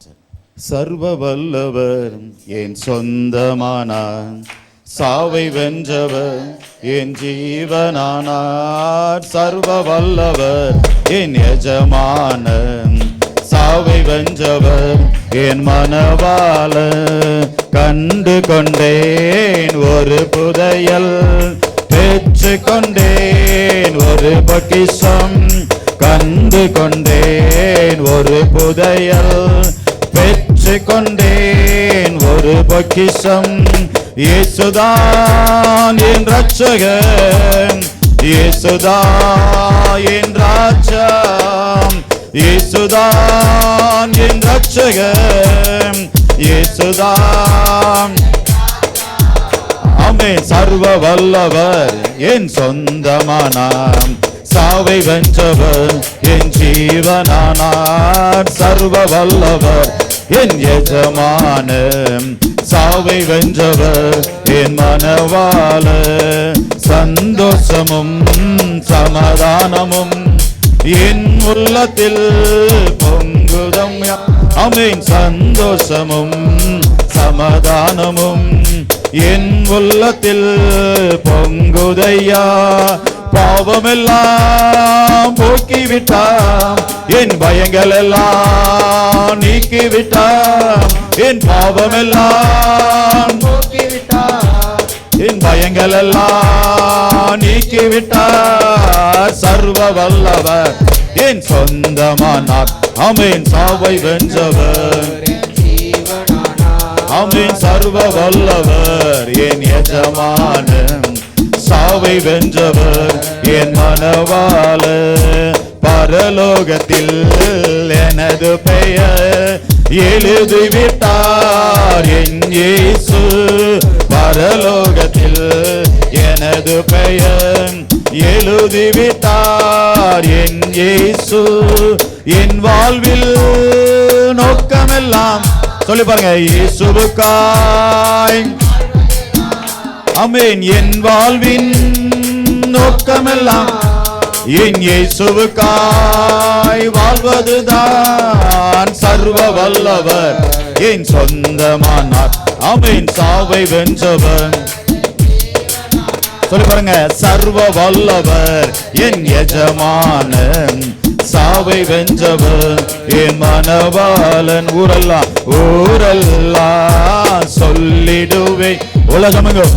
சர்வ வல்லவர் என் சொந்தமானார், சாவை வென்றவர் என் ஜீவனானார். சர்வ வல்லவர் என் எஜமானர், சாவை வென்றவர் என் மனவாளர். கண்டு கொண்டேன் ஒரு புதையல், பெற்று கொண்டேன் ஒரு பொக்கிஷம். கண்டு கொண்டேன் ஒரு புதையல், பெற்று கொண்டேன் ஒரு பொக்கிஷம். இயேசுதான் என் ரட்சகர், இயேசுதான் என் ராஜா, இயேசுதான் என் ரட்சகர், இயேசுதான். ஆமென். சர்வ வல்லவர் என் சொந்தமானார், சாவை வென்றவர் என் ஜீவனானார். சர்வ வல்லவர் என் எஜமானர், சாவை வென்றவர் என் மனவாளர். சந்தோஷமும் சமாதானமும் என் உள்ளத்தில் பொங்குதம். ஆமென். சந்தோஷமும் சமாதானமும் என் உள்ளத்தில் பொங்குதையா. பாவமெல்லாம் போக்கிவிட்டாம், என் பயங்கள் எல்லாம் நீக்கிவிட்டாம். என் பாவமெல்லாம் போக்கிவிட்டாம், என் பயங்கள் எல்லாம் நீக்கிவிட்டார். சர்வ வல்லவர் என் சொந்தமானார், ஆமென். சாவை வென்றவர், ஆமென். சர்வ வல்லவர் என் எஜமானர், சாவை வென்றவர் என் மனவாளர். பரலோகத்தில் எனது பெயர் எழுதிவிட்டார் என் இயேசு. பரலோகத்தில் எனது பெயர் எழுதிவிட்டார் என் இயேசு. என் வாழ்வில் நோக்கமெல்லாம் சொல்லி பாருங்க, இயேசுவுக்காய். ஆமென். என் வாழ்வின் நோக்கமெல்லாம் என் இயேசுவுக்காய் வாழ்வதுதான். சர்வ வல்லவர் என் சொந்தமானார், ஆமென். சாவை வென்றவர் சொல்லி பாருங்க, சர்வ வல்லவர் என் எஜமானர், சாவை வென்றவர் என் மனவாளன். ஊரெல்லாம் ஊரெல்லாம் சொல்லிடுவே உலகமெங்கும்